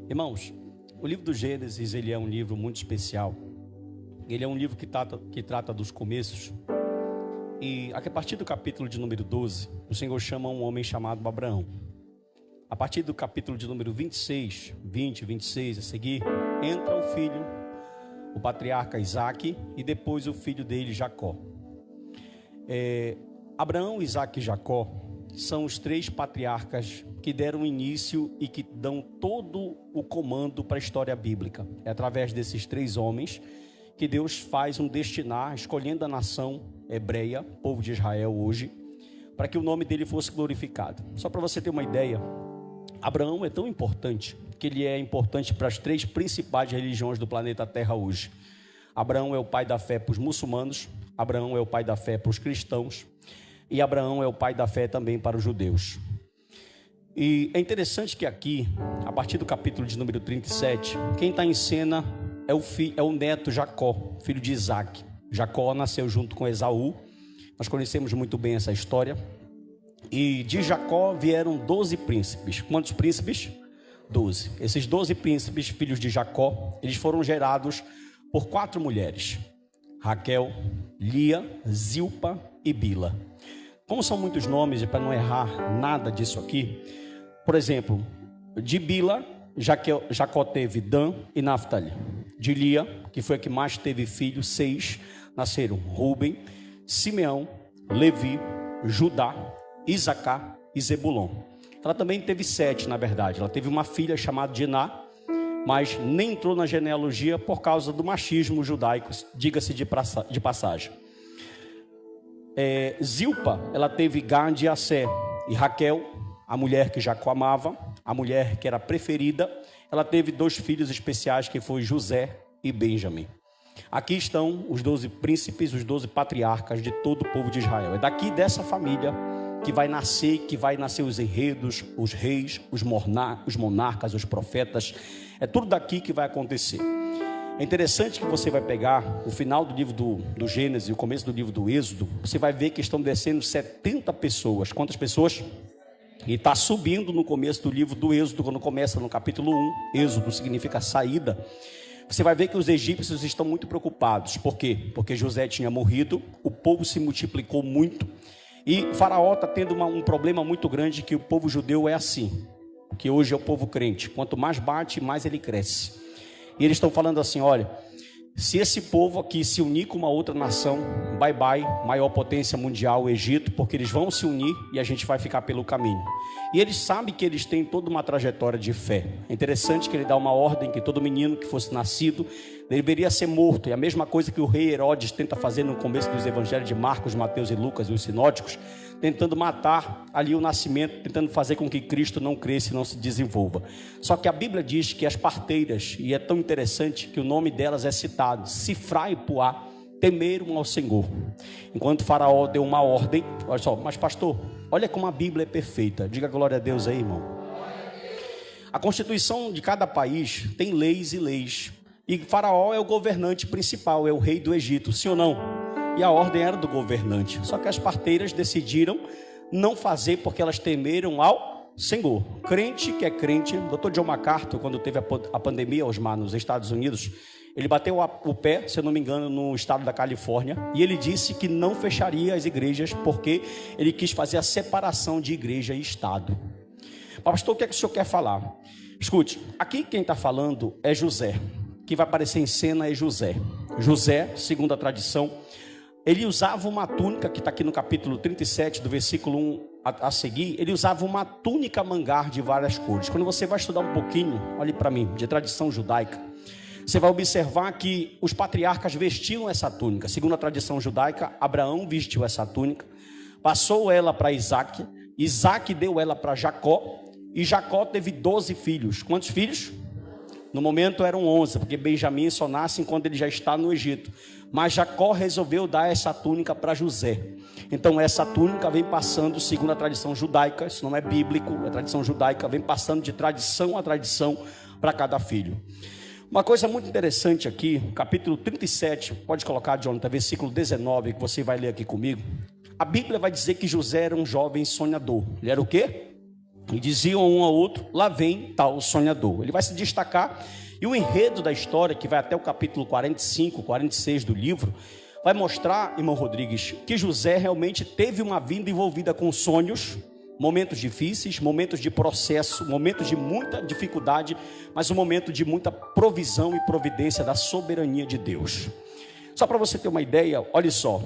Irmãos, o livro do Gênesis, ele é um livro muito especial. Ele é um livro que trata dos começos. E a partir do capítulo de número 12, o Senhor chama um homem chamado Abraão. A partir do capítulo de número 26, 20, 26, a seguir, entra o filho, o patriarca Isaac, e depois o filho dele, Jacó. Abraão, Isaac e Jacó são os três patriarcas que deram início e que dão todo o comando para a história bíblica. É através desses três homens que Deus faz um destinar, escolhendo a nação hebreia, povo de Israel hoje, para que o nome dele fosse glorificado. Só para você ter uma ideia, Abraão é tão importante que ele é importante para as três principais religiões do planeta Terra hoje. Abraão é o pai da fé para os muçulmanos, Abraão é o pai da fé para os cristãos, e Abraão é o pai da fé também para os judeus. E é interessante que aqui, a partir do capítulo de número 37, quem está em cena é o neto Jacó, filho de Isaac. Jacó nasceu junto com Esaú. Nós conhecemos muito bem essa história. E de Jacó vieram 12 príncipes. Quantos príncipes? 12. Esses 12 príncipes, filhos de Jacó, eles foram gerados por 4 mulheres: Raquel, Lia, Zilpa e Bila. Como são muitos nomes, e para não errar nada disso aqui, por exemplo, de Bila, Jacó teve Dan e Naftali. De Lia, que foi a que mais teve filhos, 6, nasceram Ruben, Simeão, Levi, Judá, Isacar e Zebulon. Ela também teve 7, na verdade. Ela teve uma filha chamada Diná, mas nem entrou na genealogia por causa do machismo judaico, diga-se de passagem. Zilpa, ela teve Gad e Assé. E Raquel, a mulher que Jacó amava, a mulher que era preferida, ela teve 2 filhos especiais, que foi José e Benjamim. Aqui estão os 12 príncipes, os 12 patriarcas de todo o povo de Israel. É daqui dessa família que vai nascer os enredos, os reis, os monarcas, os profetas. É tudo daqui que vai acontecer. É interessante que você vai pegar o final do livro do Gênesis e o começo do livro do Êxodo. Você vai ver que estão descendo 70 pessoas. Quantas pessoas? E está subindo no começo do livro do Êxodo, quando começa no capítulo 1. Êxodo significa saída. Você vai ver que os egípcios estão muito preocupados. Por quê? Porque José tinha morrido, o povo se multiplicou muito. E Faraó está tendo um problema muito grande, que o povo judeu é assim, que hoje é o povo crente. Quanto mais bate, mais ele cresce. E eles estão falando assim: olha, se esse povo aqui se unir com uma outra nação, bye bye, maior potência mundial, o Egito, porque eles vão se unir e a gente vai ficar pelo caminho. E eles sabem que eles têm toda uma trajetória de fé. É interessante que ele dá uma ordem que todo menino que fosse nascido deveria ser morto. É a mesma coisa que o rei Herodes tenta fazer no começo dos evangelhos de Marcos, Mateus e Lucas e os sinóticos, tentando matar ali o nascimento, tentando fazer com que Cristo não cresça e não se desenvolva. Só que a Bíblia diz que as parteiras, e é tão interessante que o nome delas é citado, Sifrá e Puá, temeram ao Senhor. Enquanto Faraó deu uma ordem, olha só, mas pastor, olha como a Bíblia é perfeita. Diga glória a Deus aí, irmão. A constituição de cada país tem leis e leis. E Faraó é o governante principal, é o rei do Egito, sim ou não? E a ordem era do governante. Só que as parteiras decidiram não fazer porque elas temeram ao Senhor. Crente que é crente, o Dr. John MacArthur, quando teve a pandemia, Osmar, nos Estados Unidos, ele bateu o pé, se eu não me engano, no estado da Califórnia, e ele disse que não fecharia as igrejas porque ele quis fazer a separação de igreja e Estado. Pastor, o que é que o senhor quer falar? Escute, aqui quem está falando é José. Que vai aparecer em cena é José. José, segundo a tradição, ele usava uma túnica, que está aqui no capítulo 37, do versículo 1 a seguir, ele usava uma túnica mangar de várias cores. Quando você vai estudar um pouquinho, olhe para mim, de tradição judaica, você vai observar que os patriarcas vestiam essa túnica. Segundo a tradição judaica, Abraão vestiu essa túnica, passou ela para Isaac, Isaac deu ela para Jacó, e Jacó teve 12 filhos. Quantos filhos? No momento eram 11, porque Benjamim só nasce enquanto ele já está no Egito. Mas Jacó resolveu dar essa túnica para José. Então essa túnica vem passando, segundo a tradição judaica, isso não é bíblico, é tradição judaica, vem passando de tradição a tradição para cada filho. Uma coisa muito interessante aqui, capítulo 37, pode colocar, Jonathan, versículo 19, que você vai ler aqui comigo. A Bíblia vai dizer que José era um jovem sonhador. Ele era o quê? E diziam um ao outro: lá vem tal sonhador. Ele vai se destacar. E o enredo da história, que vai até o capítulo 45, 46 do livro, vai mostrar, irmão Rodrigues, que José realmente teve uma vida envolvida com sonhos, momentos difíceis, momentos de processo, momentos de muita dificuldade, mas um momento de muita provisão e providência da soberania de Deus. Só para você ter uma ideia, olha só,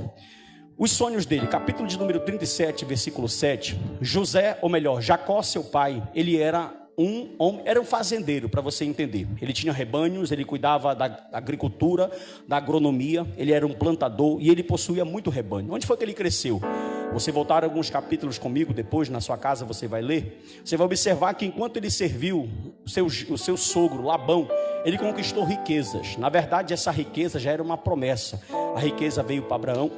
os sonhos dele, capítulo de número 37, versículo 7, José, ou melhor, Jacó, seu pai, ele era um homem, era um fazendeiro, para você entender. Ele tinha rebanhos, ele cuidava da agricultura, da agronomia, ele era um plantador e ele possuía muito rebanho. Onde foi que ele cresceu? Você voltar alguns capítulos comigo, depois na sua casa você vai ler. Você vai observar que enquanto ele serviu o seu sogro, Labão, ele conquistou riquezas. Na verdade, essa riqueza já era uma promessa. A riqueza veio para Abraão.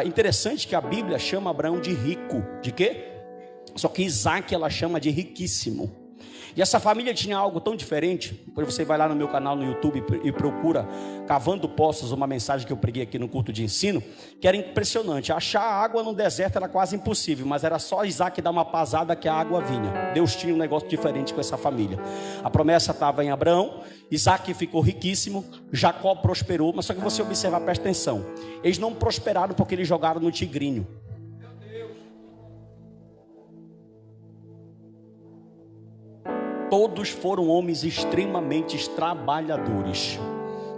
Interessante que a Bíblia chama Abraão de rico. De quê? Só que Isaac ela chama de riquíssimo. E essa família tinha algo tão diferente. Depois você vai lá no meu canal no YouTube e procura Cavando Poços, uma mensagem que eu preguei aqui no culto de ensino, que era impressionante. Achar água no deserto era quase impossível, mas era só Isaac dar uma pasada que a água vinha. Deus tinha um negócio diferente com essa família. A promessa estava em Abraão, Isaac ficou riquíssimo, Jacó prosperou, mas só que você observar, presta atenção, eles não prosperaram porque eles jogaram no tigrinho. Todos foram homens extremamente trabalhadores.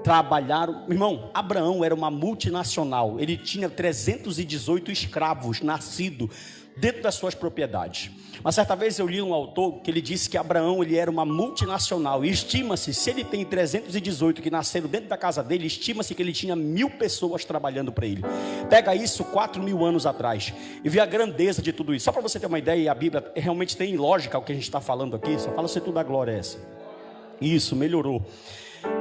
Trabalharam, irmão, Abraão era uma multinacional. Ele tinha 318 escravos nascidos dentro das suas propriedades. Mas certa vez eu li um autor que ele disse que Abraão ele era uma multinacional. E estima-se, se ele tem 318 que nasceram dentro da casa dele, estima-se que ele tinha 1000 pessoas trabalhando para ele. Pega isso 4.000 anos atrás e vê a grandeza de tudo isso. Só para você ter uma ideia, a Bíblia realmente tem lógica o que a gente está falando aqui. Só fala se tudo a glória é essa. Isso, melhorou.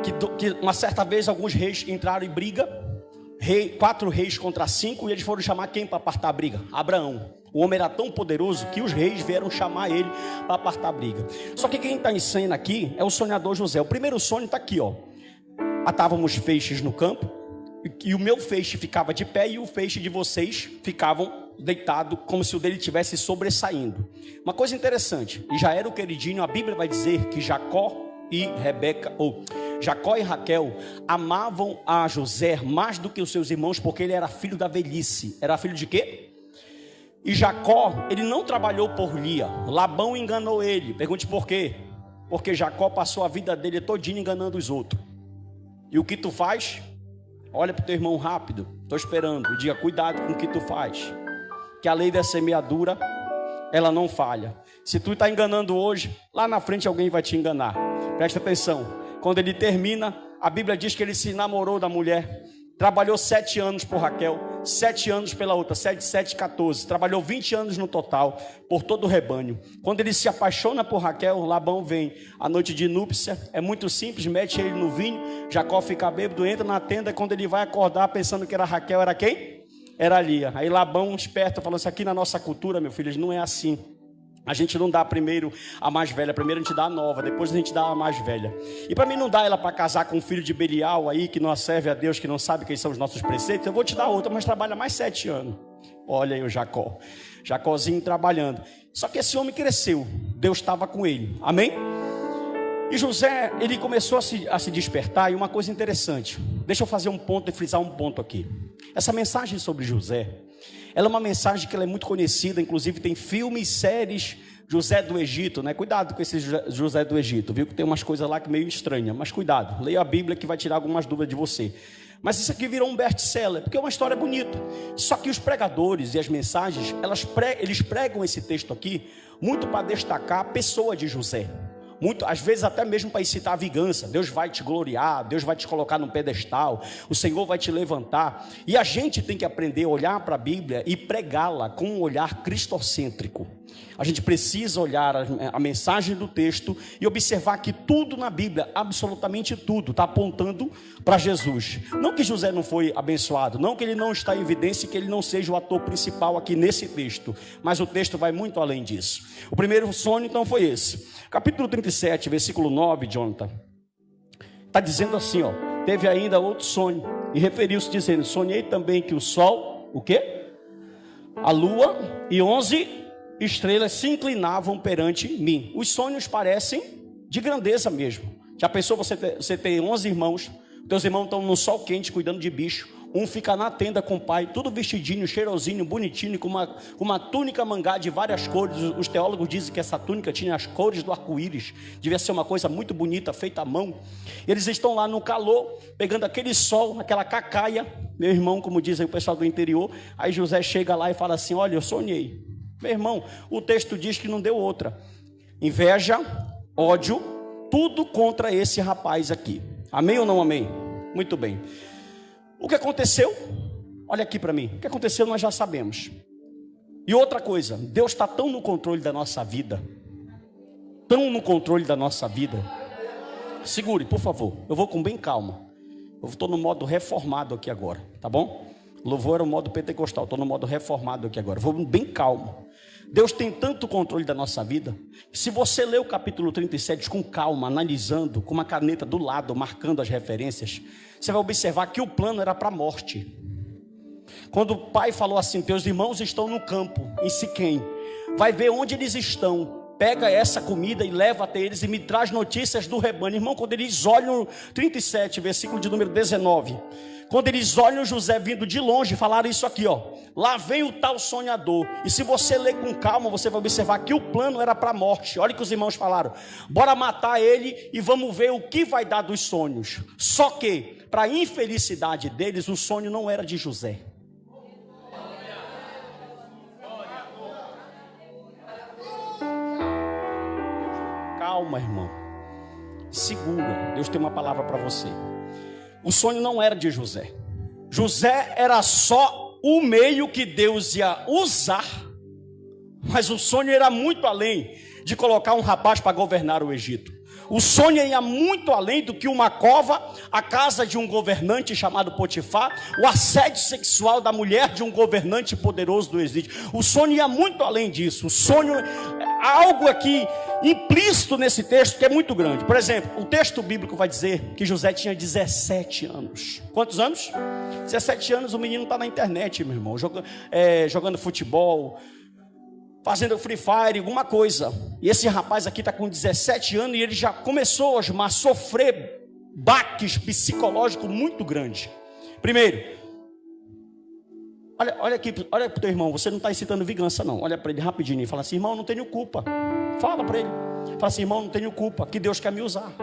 Que uma certa vez alguns reis entraram em briga. 4 reis contra 5, e eles foram chamar quem para apartar a briga? Abraão. O homem era tão poderoso que os reis vieram chamar ele para apartar a briga. Só que quem está em cena aqui é o sonhador José. O primeiro sonho está aqui, ó. Atávamos feixes no campo, e o meu feixe ficava de pé, e o feixe de vocês ficavam deitado, como se o dele estivesse sobressaindo. Uma coisa interessante, e já era o queridinho, a Bíblia vai dizer que Jacó e Raquel amavam a José mais do que os seus irmãos, porque ele era filho da velhice. Era filho de quê? E Jacó, ele não trabalhou por Lia. Labão enganou ele. Pergunte por quê? Porque Jacó passou a vida dele todinha enganando os outros. E o que tu faz? Olha para o teu irmão rápido. Estou esperando. E diga, cuidado com o que tu faz. Que a lei da semeadura, ela não falha. Se tu está enganando hoje, lá na frente alguém vai te enganar. Presta atenção. Quando ele termina, a Bíblia diz que ele se namorou da mulher. Trabalhou 7 anos por Raquel, 7 anos pela outra, 7, 7, 14. Trabalhou 20 anos no total, por todo o rebanho. Quando ele se apaixona por Raquel, Labão vem. A noite de núpcia é muito simples, mete ele no vinho. Jacó fica bêbado, entra na tenda. Quando ele vai acordar pensando que era Raquel, era quem? Era Lia. Aí Labão, esperto, falou assim, aqui na nossa cultura, meu filho, não é assim. A gente não dá primeiro a mais velha, primeiro a gente dá a nova, depois a gente dá a mais velha. E para mim não dá ela para casar com um filho de Belial aí, que não serve a Deus, que não sabe quem são os nossos preceitos. Eu vou te dar outra, mas trabalha mais 7 anos. Olha aí o Jacó, Jacózinho trabalhando. Só que esse homem cresceu, Deus estava com ele, amém? E José, ele começou a se despertar. E uma coisa interessante, deixa eu fazer um ponto e frisar um ponto aqui. Essa mensagem sobre José, ela é uma mensagem que ela é muito conhecida, inclusive tem filmes, séries, José do Egito, né? Cuidado com esse José do Egito, viu que tem umas coisas lá que meio estranhas, mas cuidado, leia a Bíblia que vai tirar algumas dúvidas de você. Mas isso aqui virou um best-seller, porque é uma história bonita. Só que os pregadores e as mensagens, eles pregam esse texto aqui muito para destacar a pessoa de José. Muito, às vezes até mesmo para incitar a vingança. Deus vai te gloriar, Deus vai te colocar num pedestal, o Senhor vai te levantar. E a gente tem que aprender a olhar para a Bíblia e pregá-la com um olhar cristocêntrico. A gente precisa olhar a mensagem do texto e observar que tudo na Bíblia, absolutamente tudo, está apontando para Jesus. Não que José não foi abençoado, não que ele não está em evidência, que ele não seja o ator principal aqui nesse texto, mas o texto vai muito além disso. O primeiro sonho então foi esse. Capítulo 37, versículo 9, Jonathan, está dizendo assim, ó, teve ainda outro sonho, e referiu-se dizendo, sonhei também que o sol, o quê? A lua e 11 estrelas se inclinavam perante mim. Os sonhos parecem de grandeza mesmo. Já pensou você ter 11 irmãos, teus irmãos estão no sol quente cuidando de bicho, um fica na tenda com o pai, tudo vestidinho, cheirosinho, bonitinho, com uma túnica mangá de várias cores. Os teólogos dizem que essa túnica tinha as cores do arco-íris, devia ser uma coisa muito bonita, feita à mão. Eles estão lá no calor, pegando aquele sol, aquela cacaia, meu irmão, como dizem o pessoal do interior. Aí José chega lá e fala assim: olha, eu sonhei. Meu irmão, o texto diz que não deu outra. Inveja, ódio, tudo contra esse rapaz aqui. Amém ou não amém? Muito bem. O que aconteceu? Olha aqui para mim. O que aconteceu nós já sabemos. E outra coisa, Deus está tão no controle da nossa vida. Tão no controle da nossa vida. Segure, por favor. Eu vou com bem calma. Eu estou no modo reformado aqui agora, tá bom? Louvor era o modo pentecostal, estou no modo reformado aqui agora. Vou bem calmo. Deus tem tanto controle da nossa vida. Se você ler o capítulo 37 com calma, analisando, com uma caneta do lado, marcando as referências, você vai observar que o plano era para a morte. Quando o pai falou assim: teus irmãos estão no campo, em Siquém, vai ver onde eles estão, pega essa comida e leva até eles e me traz notícias do rebanho. Irmão, quando eles olham 37, versículo de número 19, quando eles olham José vindo de longe, falaram isso aqui, ó: lá vem o tal sonhador. E se você ler com calma, você vai observar que o plano era para a morte. Olha o que os irmãos falaram: bora matar ele e vamos ver o que vai dar dos sonhos. Só que, para a infelicidade deles, o sonho não era de José. Calma, irmão, segura, Deus tem uma palavra para você. O sonho não era de José. José era só o meio que Deus ia usar, mas o sonho era muito além de colocar um rapaz para governar o Egito. O sonho ia muito além do que uma cova, a casa de um governante chamado Potifar, o assédio sexual da mulher de um governante poderoso do Egito. O sonho ia muito além disso. O sonho, algo aqui implícito nesse texto que é muito grande. Por exemplo, o texto bíblico vai dizer que José tinha 17 anos. Quantos anos? 17 anos. O menino está na internet, meu irmão, jogando futebol, fazendo Free Fire, alguma coisa. E esse rapaz aqui está com 17 anos e ele já começou a sofrer baques psicológicos muito grandes. Primeiro, olha aqui, olha para o teu irmão, você não está incitando vingança não. Olha para ele rapidinho e fala assim: irmão, não tenho culpa. Fala para ele, fala assim: irmão, não tenho culpa, que Deus quer me usar.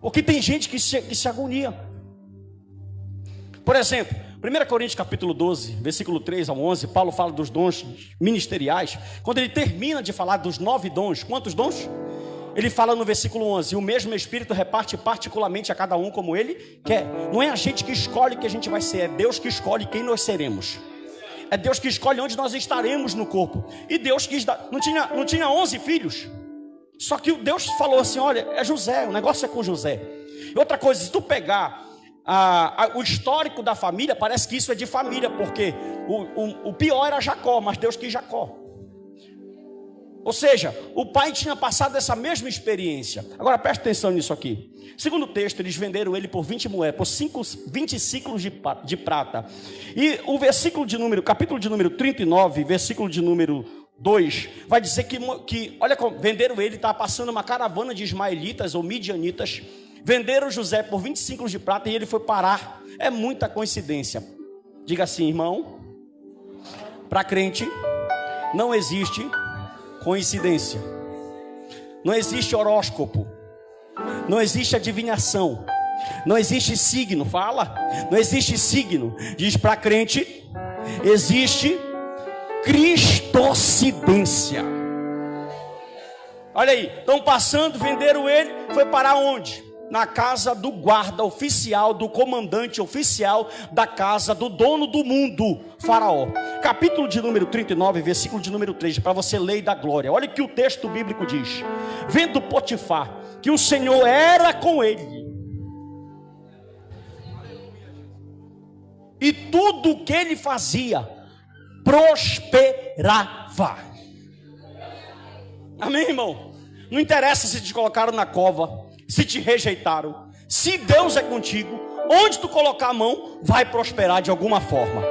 Porque tem gente que se agonia. Por exemplo, 1 Coríntios capítulo 12, versículo 3 ao 11, Paulo fala dos dons ministeriais. Quando ele termina de falar dos 9 dons, quantos dons? Ele fala no versículo 11: o mesmo Espírito reparte particularmente a cada um como ele quer. Não é a gente que escolhe o que a gente vai ser, é Deus que escolhe quem nós seremos. É Deus que escolhe onde nós estaremos no corpo. E Deus quis dar, não tinha 11 filhos. Só que Deus falou assim: olha, é José, o negócio é com José. E outra coisa, se tu pegar o histórico da família, parece que isso é de família, porque o pior era Jacó, mas Deus quis Jacó. Ou seja, o pai tinha passado essa mesma experiência. Agora preste atenção nisso aqui. Segundo o texto, eles venderam ele por 20 moedas, por 20 ciclos de prata. E o versículo de número, capítulo de número 39, versículo de número 2, vai dizer que olha como venderam ele, estava passando uma caravana de ismaelitas ou midianitas. Venderam José por 20 ciclos de prata e ele foi parar. É muita coincidência. Diga assim, irmão, para crente não existe coincidência. Não existe horóscopo. Não existe adivinhação. Não existe signo. Fala. Não existe signo. Diz para crente, existe cristocidência. Olha aí, estão passando, venderam ele, foi parar onde? Na casa do guarda oficial, do comandante oficial da casa do dono do mundo, Faraó. Capítulo de número 39, versículo de número 3, para você ler e dar glória. Olha o que o texto bíblico diz: vendo Potifar que o Senhor era com ele, e tudo o que ele fazia prosperava. Amém, irmão? Não interessa se te colocaram na cova, se te rejeitaram. Se Deus é contigo, onde tu colocar a mão, vai prosperar de alguma forma.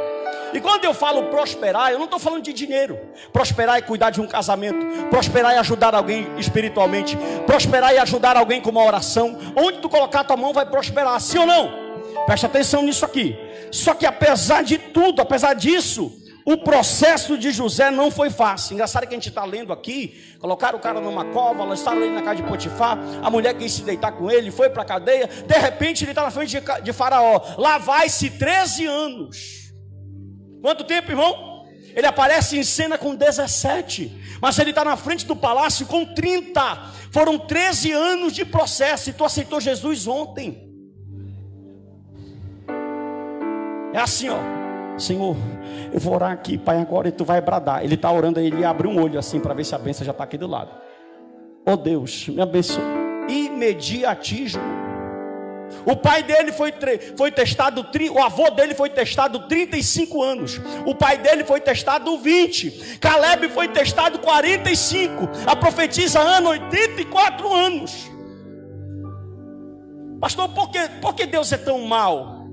E quando eu falo prosperar, eu não estou falando de dinheiro. Prosperar é cuidar de um casamento. Prosperar é ajudar alguém espiritualmente. Prosperar é ajudar alguém com uma oração. Onde tu colocar a tua mão vai prosperar, sim ou não? Preste atenção nisso aqui. Só que apesar de tudo, apesar disso, o processo de José não foi fácil. Engraçado que a gente está lendo aqui. Colocaram o cara numa cova, lançaram ele na casa de Potifar. A mulher quis se deitar com ele, foi para a cadeia. De repente ele está na frente de Faraó. Lá vai-se 13 anos. Quanto tempo, irmão? Ele aparece em cena com 17. Mas ele está na frente do palácio com 30. Foram 13 anos de processo. E tu aceitou Jesus ontem. É assim, ó. Senhor, eu vou orar aqui, Pai, agora, e tu vai bradar. Ele está orando, ele abre um olho assim para ver se a bênção já está aqui do lado. Oh Deus, me abençoe. Imediatismo. O pai dele foi testado, o avô dele foi testado 35 anos. O pai dele foi testado 20. Caleb foi testado 45. A profetisa Ana, 84 anos. Pastor, por que Deus é tão mau?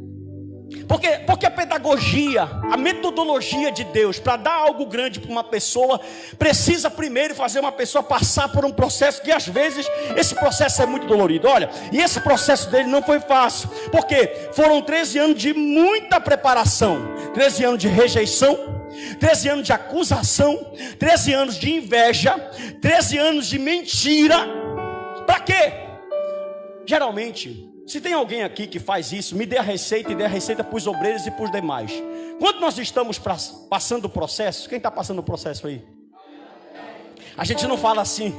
Porque a pedagogia, a metodologia de Deus para dar algo grande para uma pessoa, precisa primeiro fazer uma pessoa passar por um processo que às vezes esse processo é muito dolorido. Olha, e esse processo dele não foi fácil, porque foram 13 anos de muita preparação, 13 anos de rejeição, 13 anos de acusação, 13 anos de inveja, 13 anos de mentira. Para quê? Geralmente, se tem alguém aqui que faz isso, me dê a receita e dê a receita para os obreiros e para os demais. Quando nós estamos passando o processo, quem está passando o processo aí? A gente não fala assim,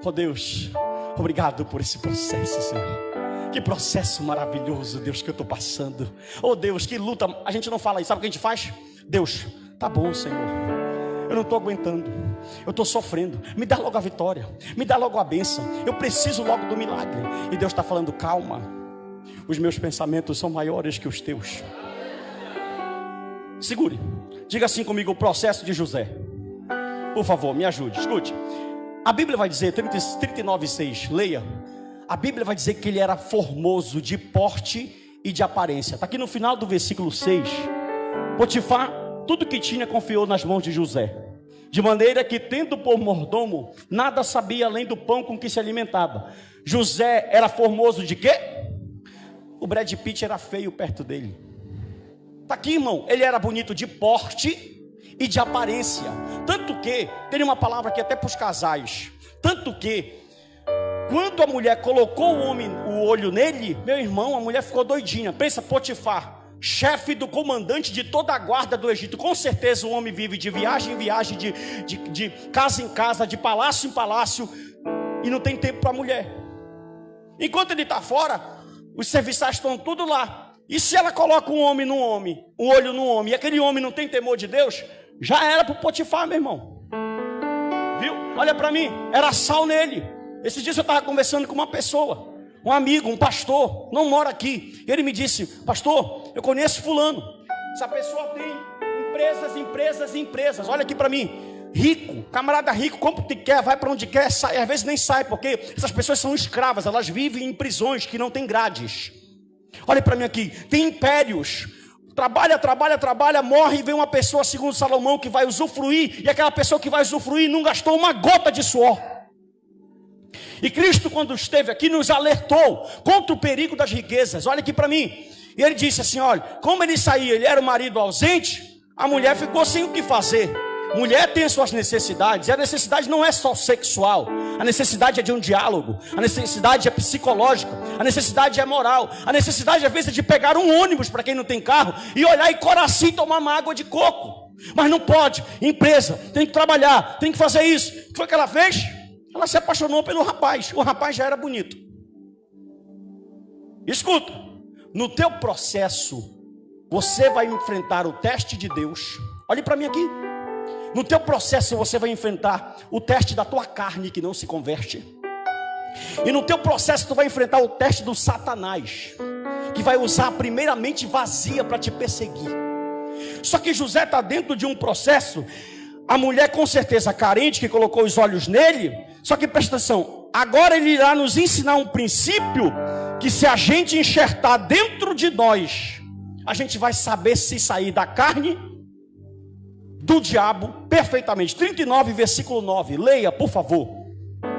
oh Deus, obrigado por esse processo, Senhor. Que processo maravilhoso, Deus, que eu estou passando. Oh Deus, que luta. A gente não fala isso, sabe o que a gente faz? Deus, tá bom, Senhor, eu não estou aguentando, eu estou sofrendo, me dá logo a vitória, me dá logo a bênção, eu preciso logo do milagre. E Deus está falando, calma. Os meus pensamentos são maiores que os teus. Segure. Diga assim comigo o processo de José. Por favor, me ajude. Escute. A Bíblia vai dizer, 39:6, leia. A Bíblia vai dizer que ele era formoso de porte e de aparência. Está aqui no final do versículo 6. Potifar, tudo que tinha confiou nas mãos de José. De maneira que, tendo por mordomo, nada sabia além do pão com que se alimentava. José era formoso de quê? O Brad Pitt era feio perto dele. Está aqui, irmão. Ele era bonito de porte e de aparência. Tanto que, tem uma palavra aqui até para os casais. Tanto que, quando a mulher colocou o olho nele, meu irmão, a mulher ficou doidinha. Pensa, Potifar, chefe do comandante de toda a guarda do Egito. Com certeza o homem vive de viagem em viagem, de casa em casa, de palácio em palácio, e não tem tempo para a mulher. Enquanto ele está fora, os serviçais estão tudo lá. E se ela coloca um olho no homem, e aquele homem não tem temor de Deus, já era para o Potifar, meu irmão. Viu? Olha para mim, era sal nele. Esses dias eu estava conversando com uma pessoa, um amigo, um pastor, não mora aqui. Ele me disse, pastor, eu conheço fulano. Essa pessoa tem empresas. Olha aqui para mim. Rico, camarada rico, compra o que quer, vai para onde quer, sai, às vezes nem sai, porque essas pessoas são escravas, elas vivem em prisões que não tem grades. Olha para mim aqui, tem impérios, trabalha, morre e vem uma pessoa, segundo Salomão, que vai usufruir, e aquela pessoa que vai usufruir não gastou uma gota de suor. E Cristo, quando esteve aqui, nos alertou contra o perigo das riquezas. Olha aqui para mim, e ele disse assim, olha, como ele saía, ele era o marido ausente, a mulher ficou sem o que fazer. Mulher tem suas necessidades, e a necessidade não é só sexual, a necessidade é de um diálogo, a necessidade é psicológica, a necessidade é moral, a necessidade às vezes é de pegar um ônibus para quem não tem carro, e olhar em Coraci e tomar uma água de coco. Mas não pode, empresa, tem que trabalhar, tem que fazer isso. O que foi que ela fez? Ela se apaixonou pelo rapaz, o rapaz já era bonito. Escuta, no teu processo, você vai enfrentar o teste de Deus. Olhe para mim aqui. No teu processo você vai enfrentar o teste da tua carne que não se converte. E no teu processo tu vai enfrentar o teste do Satanás, que vai usar a primeira mente vazia para te perseguir. Só que José está dentro de um processo. A mulher com certeza carente que colocou os olhos nele. Só que presta atenção, agora ele irá nos ensinar um princípio que se a gente enxertar dentro de nós, a gente vai saber se sair da carne do diabo perfeitamente. 39, versículo 9. Leia, por favor.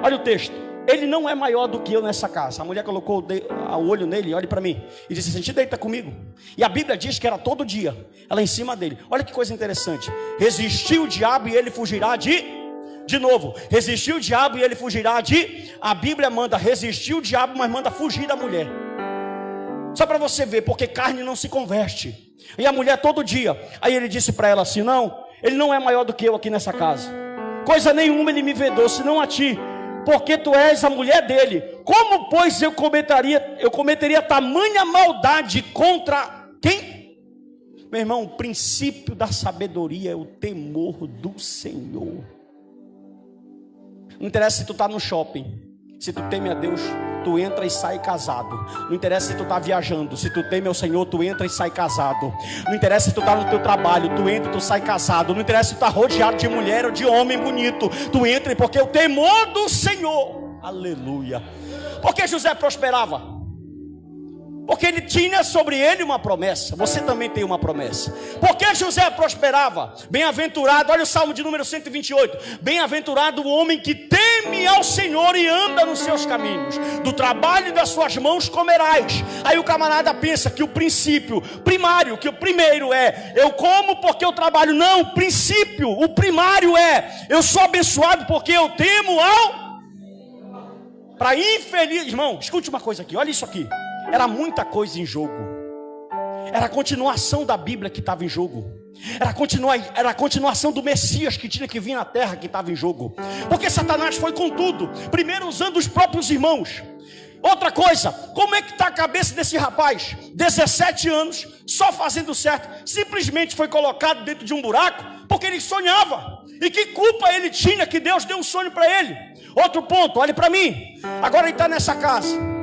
Olha o texto. Ele não é maior do que eu nessa casa. A mulher colocou o olho nele, olhe para mim, e disse: "Te deita comigo." E a Bíblia diz que era todo dia, ela em cima dele. Olha que coisa interessante. Resistiu o diabo e ele fugirá de novo. Resistiu o diabo e ele fugirá a Bíblia manda resistir o diabo, mas manda fugir da mulher. Só para você ver, porque carne não se converte. E a mulher todo dia. Aí ele disse para ela assim: "Não, ele não é maior do que eu aqui nessa casa. Coisa nenhuma ele me vedou, senão a ti, porque tu és a mulher dele. Como, pois, eu cometeria tamanha maldade contra quem?" Meu irmão, o princípio da sabedoria é o temor do Senhor. Não interessa se tu está no shopping, se tu teme a Deus, tu entra e sai casado. Não interessa se tu está viajando, se tu teme ao Senhor, tu entra e sai casado. Não interessa se tu está no teu trabalho, tu entra e tu sai casado. Não interessa se tu está rodeado de mulher ou de homem bonito, tu entra, porque o temor do Senhor, aleluia. Porque José prosperava? Porque ele tinha sobre ele uma promessa. Você também tem uma promessa. Porque José prosperava? Bem-aventurado, olha o Salmo de número 128. Bem-aventurado o homem que teme ao Senhor e anda nos seus caminhos. Do trabalho das suas mãos comerás. Aí o camarada pensa que o princípio primário, que o primeiro é: eu como porque eu trabalho. Não, o princípio, o primário é: eu sou abençoado porque eu temo ao... Para infeliz, irmão, escute uma coisa aqui, olha isso aqui. Era muita coisa em jogo. Era a continuação da Bíblia que estava em jogo. Era a continuação do Messias que tinha que vir na terra que estava em jogo. Porque Satanás foi com tudo. Primeiro usando os próprios irmãos. Outra coisa, como é que está a cabeça desse rapaz? 17 anos, só fazendo certo. Simplesmente foi colocado dentro de um buraco porque ele sonhava. E que culpa ele tinha que Deus deu um sonho para ele? Outro ponto, olhe para mim. Agora ele está nessa casa.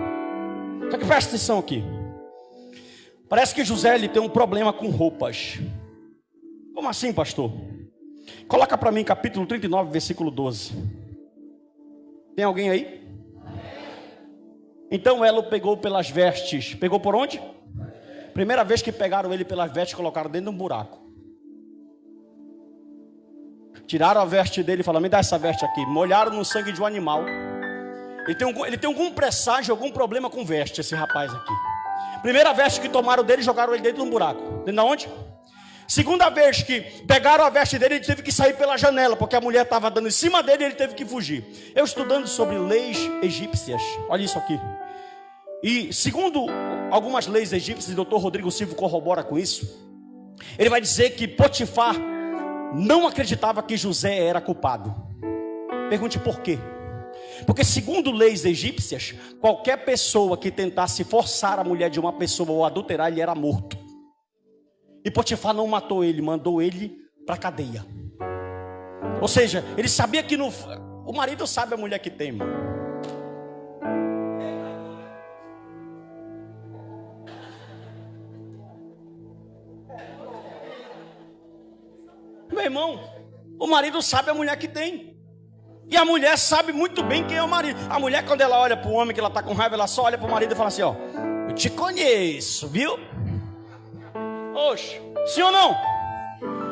Só que presta atenção aqui. Parece que José ele tem um problema com roupas. Como assim, pastor? Coloca para mim capítulo 39, versículo 12. Tem alguém aí? Então ela o pegou pelas vestes. Pegou por onde? Primeira vez que pegaram ele pelas vestes, colocaram dentro de um buraco. Tiraram a veste dele e falaram: "Me dá essa veste aqui." Molharam no sangue de um animal. Ele tem algum presságio, algum problema com veste, esse rapaz aqui. Primeira veste que tomaram dele, jogaram ele dentro de um buraco. Dentro de onde? Segunda vez que pegaram a veste dele, ele teve que sair pela janela, porque a mulher estava dando em cima dele e ele teve que fugir. Eu estudando sobre leis egípcias, olha isso aqui. E segundo algumas leis egípcias, o Dr. Rodrigo Silva corrobora com isso. Ele vai dizer que Potifar não acreditava que José era culpado. Pergunte por quê? Porque segundo leis egípcias, qualquer pessoa que tentasse forçar a mulher de uma pessoa ou adulterar, ele era morto. E Potifar não matou ele, mandou ele para a cadeia. Ou seja, ele sabia que o marido sabe a mulher que tem, irmão. Meu irmão, o marido sabe a mulher que tem. E a mulher sabe muito bem quem é o marido. A mulher, quando ela olha para o homem que ela está com raiva, ela só olha para o marido e fala assim: "Ó, eu te conheço, viu? Oxe, sim ou não?"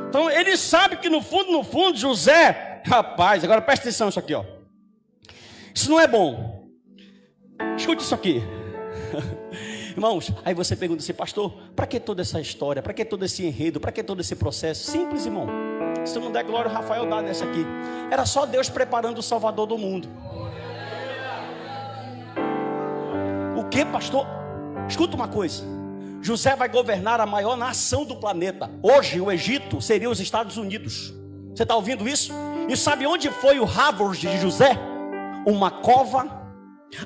Então ele sabe que no fundo, José, rapaz, agora presta atenção nisso aqui, ó. Isso não é bom. Escute isso aqui. Irmãos, aí você pergunta assim: "Pastor, para que toda essa história? Para que todo esse enredo? Para que todo esse processo?" Simples, irmão. Se não der glória, o Rafael dá nessa aqui. Era só Deus preparando o Salvador do mundo. O que, pastor? Escuta uma coisa. José vai governar a maior nação do planeta. Hoje o Egito seria os Estados Unidos. Você está ouvindo isso? E sabe onde foi o Harvard de José? Uma cova,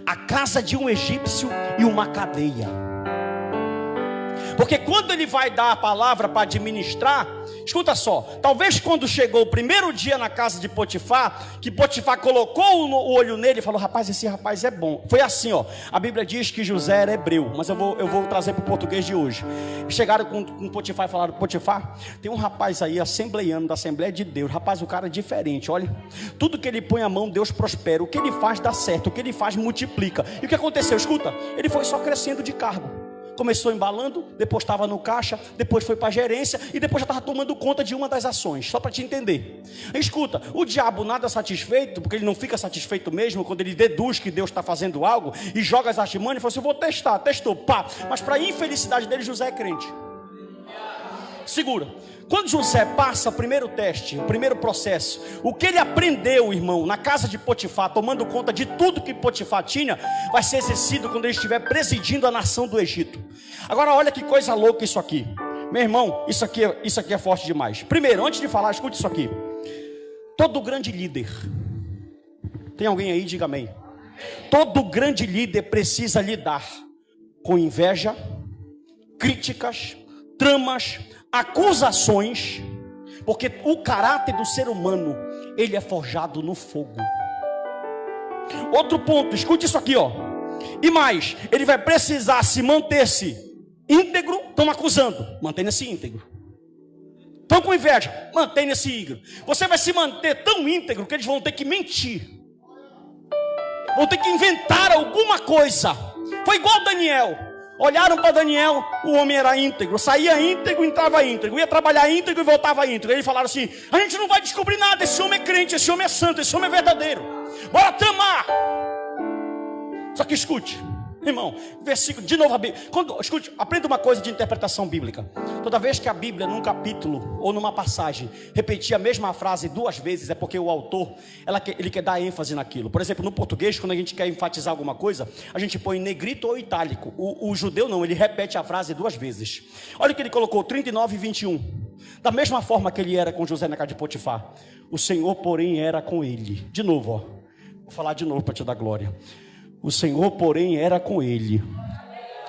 a casa de um egípcio e uma cadeia. Porque quando ele vai dar a palavra para administrar, escuta só, talvez quando chegou o primeiro dia na casa de Potifar, que Potifar colocou o olho nele e falou: "Rapaz, esse rapaz é bom." Foi assim, ó. A Bíblia diz que José era hebreu, mas eu vou trazer para o português de hoje. Chegaram com Potifar e falaram: "Potifar, tem um rapaz aí, assembleiano da Assembleia de Deus. Rapaz, o cara é diferente, olha. Tudo que ele põe a mão, Deus prospera. O que ele faz dá certo, o que ele faz multiplica." E o que aconteceu? Escuta, ele foi só crescendo de cargo. Começou embalando, depois estava no caixa, depois foi para a gerência e depois já estava tomando conta de uma das ações, só para te entender. Escuta, o diabo nada satisfeito, porque ele não fica satisfeito mesmo quando ele deduz que Deus está fazendo algo e joga as artimanhas e fala assim: eu vou testar, testou, pá. Mas para a infelicidade dele, José é crente. Segura. Quando José passa o primeiro teste, o primeiro processo, o que ele aprendeu, irmão, na casa de Potifar, tomando conta de tudo que Potifar tinha, vai ser exercido quando ele estiver presidindo a nação do Egito. Agora olha que coisa louca isso aqui. Meu irmão, isso aqui é forte demais. Primeiro, antes de falar, escute isso aqui. Todo grande líder, tem alguém aí? Diga amém. Todo grande líder precisa lidar com inveja, críticas, tramas, acusações, porque o caráter do ser humano, ele é forjado no fogo. Outro ponto, escute isso aqui, ó. E mais, ele vai precisar se manter-se íntegro. Estão acusando, mantenha-se íntegro. Estão com inveja, mantenha-se íntegro. Você vai se manter tão íntegro que eles vão ter que mentir, vão ter que inventar alguma coisa. Foi igual Daniel. Olharam para Daniel, o homem era íntegro, saía íntegro, entrava íntegro, ia trabalhar íntegro e voltava íntegro. Eles falaram assim: a gente não vai descobrir nada, esse homem é crente, esse homem é santo, esse homem é verdadeiro, bora tramar. Só que escute, irmão, versículo, de novo a Bíblia. Escute, aprenda uma coisa de interpretação bíblica. Toda vez que a Bíblia, num capítulo ou numa passagem, repetir a mesma frase duas vezes, é porque o autor, ele quer dar ênfase naquilo. Por exemplo, no português, quando a gente quer enfatizar alguma coisa, a gente põe negrito ou itálico. O judeu não, ele repete a frase duas vezes. Olha o que ele colocou, 39 e 21. Da mesma forma que ele era com José na casa de Potifar, o Senhor, porém, era com ele. De novo, ó. Vou falar de novo para te dar glória. O Senhor, porém, era com ele.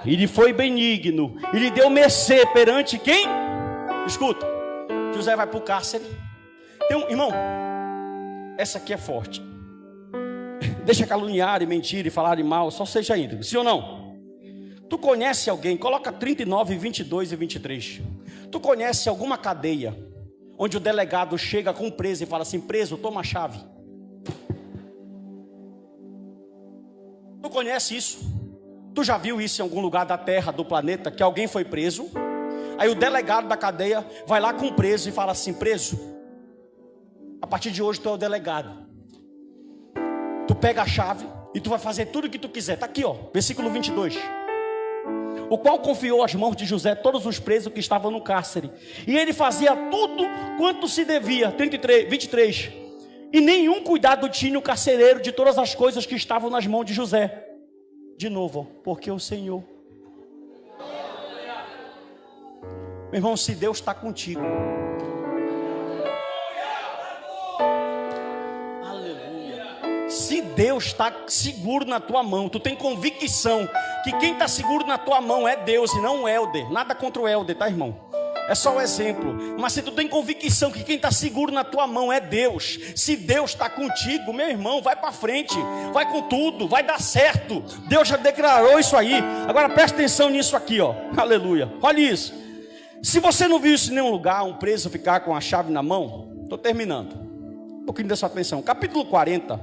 Ele foi benigno. Ele deu mercê perante quem? Escuta, José vai para o cárcere. Irmão, essa aqui é forte. Deixa caluniar e mentir e falar de mal, só seja íntegro, sim ou não? Tu conhece alguém, coloca 39, 22 e 23. Tu conhece alguma cadeia onde o delegado chega com um preso e fala assim: preso, toma a chave? Tu conhece isso? Tu já viu isso em algum lugar da terra, do planeta, que alguém foi preso, aí o delegado da cadeia vai lá com o preso e fala assim: preso, a partir de hoje tu é o delegado, tu pega a chave e tu vai fazer tudo o que tu quiser. Está aqui, ó, versículo 22. O qual confiou às mãos de José todos os presos que estavam no cárcere, e ele fazia tudo quanto se devia. 23. E nenhum cuidado tinha o carcereiro de todas as coisas que estavam nas mãos de José. De novo, porque o Senhor. Meu irmão, se Deus está contigo, aleluia. Se Deus está seguro na tua mão, tu tem convicção que quem está seguro na tua mão é Deus e não o Helder. Nada contra o Helder, tá, irmão? É só um exemplo. Mas se tu tem convicção que quem está seguro na tua mão é Deus, se Deus está contigo, meu irmão, vai para frente, vai com tudo, vai dar certo. Deus já declarou isso aí. Agora presta atenção nisso aqui, ó. Aleluia. Olha isso. Se você não viu isso em nenhum lugar, um preso ficar com a chave na mão, estou terminando. Um pouquinho da sua atenção. Capítulo 40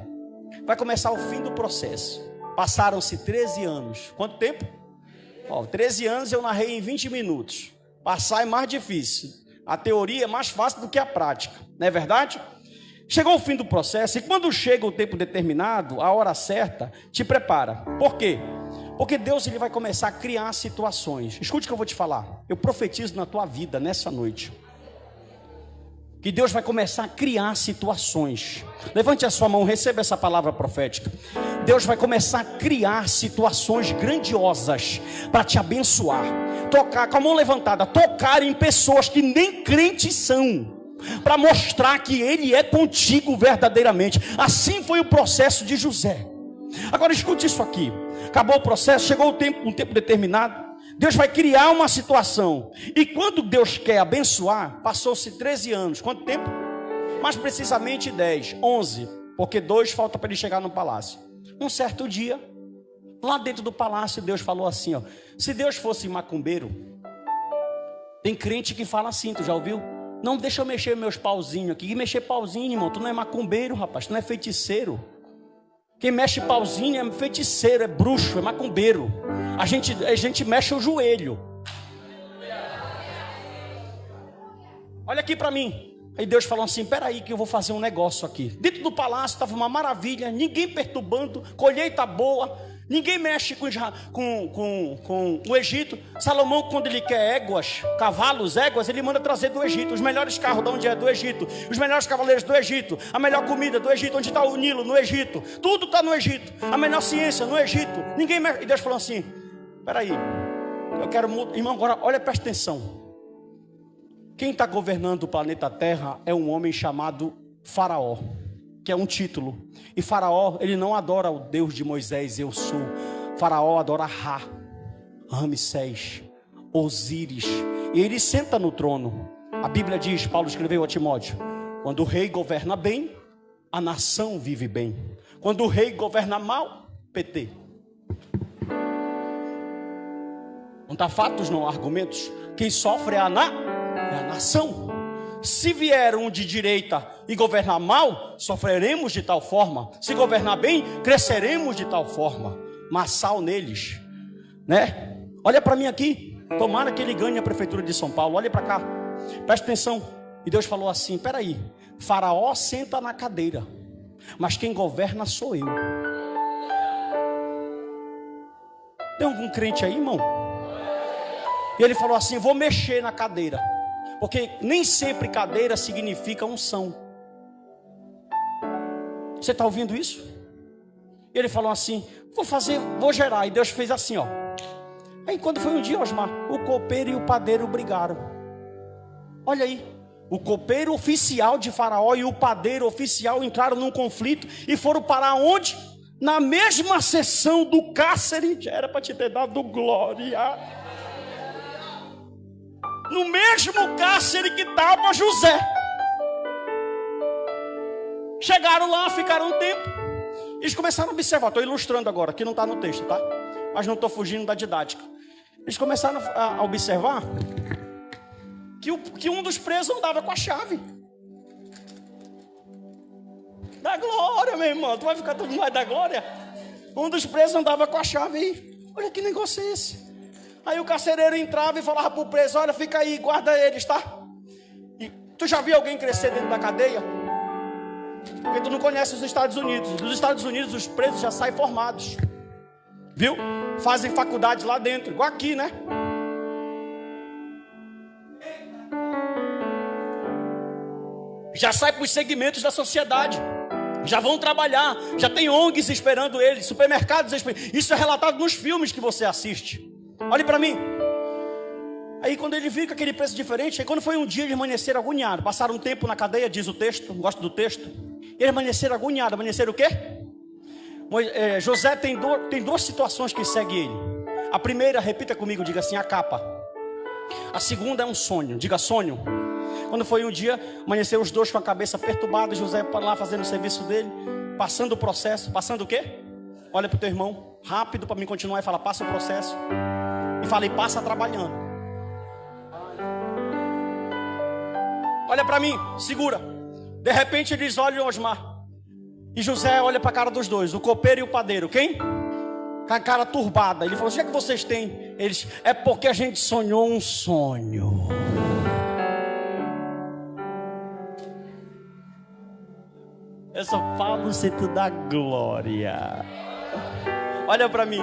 vai começar o fim do processo. Passaram-se 13 anos. Quanto tempo? 13 anos eu narrei em 20 minutos. Passar é mais difícil. A teoria é mais fácil do que a prática, não é verdade? Chegou o fim do processo, e quando chega o tempo determinado, a hora certa, te prepara. Por quê? Porque Deus, ele vai começar a criar situações. Escute o que eu vou te falar. Eu profetizo na tua vida nessa noite que Deus vai começar a criar situações. Levante a sua mão, receba essa palavra profética. Deus vai começar a criar situações grandiosas para te abençoar. Tocar com a mão levantada, tocar em pessoas que nem crentes são, para mostrar que Ele é contigo verdadeiramente. Assim foi o processo de José. Agora escute isso aqui. Acabou o processo, chegou um tempo determinado. Deus vai criar uma situação. E quando Deus quer abençoar, passou-se 13 anos. Quanto tempo? Mais precisamente 10, 11. Porque 2 falta para ele chegar no palácio. Um certo dia, lá dentro do palácio, Deus falou assim, ó: se Deus fosse macumbeiro, tem crente que fala assim, tu já ouviu? Não, deixa eu mexer meus pauzinhos aqui. E mexer pauzinho, irmão, tu não é macumbeiro, rapaz, tu não é feiticeiro. Quem mexe pauzinho é feiticeiro, é bruxo, é macumbeiro. A gente mexe o joelho. Olha aqui para mim. Aí Deus falou assim, peraí que eu vou fazer um negócio aqui. Dentro do palácio estava uma maravilha, ninguém perturbando, colheita boa, ninguém mexe com o Egito. Salomão, quando ele quer éguas, cavalos, éguas, ele manda trazer do Egito. Os melhores carros de onde é? Do Egito. Os melhores cavaleiros do Egito. A melhor comida do Egito. Onde está o Nilo? No Egito. Tudo está no Egito. A melhor ciência no Egito. Ninguém mexe. E Deus falou assim, peraí, eu quero mudar. Irmão, agora olha, presta atenção. Quem está governando o planeta Terra é um homem chamado Faraó, que é um título. E Faraó, ele não adora o Deus de Moisés, eu sou. Faraó adora Ra, Ramsés, Osíris. E ele senta no trono. A Bíblia diz, Paulo escreveu a Timóteo, quando o rei governa bem, a nação vive bem. Quando o rei governa mal, PT. Não está fatos, não argumentos. Quem sofre é a nação. Se vier um de direita e governar mal, sofreremos de tal forma. Se governar bem, cresceremos de tal forma. Massal neles, né? Olha para mim aqui. Tomara que ele ganhe a prefeitura de São Paulo. Olha para cá, presta atenção. E Deus falou assim, peraí, Faraó senta na cadeira, mas quem governa sou eu. Tem algum crente aí, irmão? E ele falou assim, vou mexer na cadeira, porque nem sempre cadeira significa unção. Você está ouvindo isso? E ele falou assim, vou gerar. E Deus fez assim, ó. Aí quando foi um dia, Osmar, o copeiro e o padeiro brigaram. Olha aí, o copeiro oficial de Faraó e o padeiro oficial entraram num conflito e foram parar onde? Na mesma sessão do cárcere. Já era para te ter dado glória. No mesmo cárcere que estava José. Chegaram lá, ficaram um tempo. Eles começaram a observar. Estou ilustrando agora, que não está no texto, tá? Mas não estou fugindo da didática. Eles começaram a observar que um dos presos andava com a chave. Da glória, meu irmão. Tu vai ficar todo mundo vai dar glória? Um dos presos andava com a chave aí. Olha que negócio é esse. Aí o carcereiro entrava e falava pro preso, olha, fica aí, guarda eles, tá? E tu já viu alguém crescer dentro da cadeia? Porque tu não conhece os Estados Unidos. Nos Estados Unidos os presos já saem formados. Viu? Fazem faculdade lá dentro, igual aqui, né? Já saem para os segmentos da sociedade. Já vão trabalhar. Já tem ONGs esperando eles, supermercados esperando. Isso é relatado nos filmes que você assiste. Olhe para mim. Aí quando ele viu que aquele preço diferente, aí quando foi um dia eles amanheceram agoniados. Passaram um tempo na cadeia, diz o texto, gosto do texto. Eles amanheceram agoniados. Amanheceram o quê? José tem duas situações que seguem ele. A primeira, repita comigo, diga assim, a capa. A segunda é um sonho, diga sonho. Quando foi um dia, amanheceram os dois com a cabeça perturbada, José lá fazendo o serviço dele, passando o processo. Passando o quê? Olha para o teu irmão, rápido para mim continuar e fala, passa o processo. E fala, e passa trabalhando. Olha para mim, segura. De repente eles olham Osmar. E José olha para a cara dos dois, o copeiro e o padeiro. Quem? Com a cara turbada. Ele falou, o que é que vocês têm? Eles, é porque a gente sonhou um sonho. Eu só falo se tu dá glória. Olha para mim.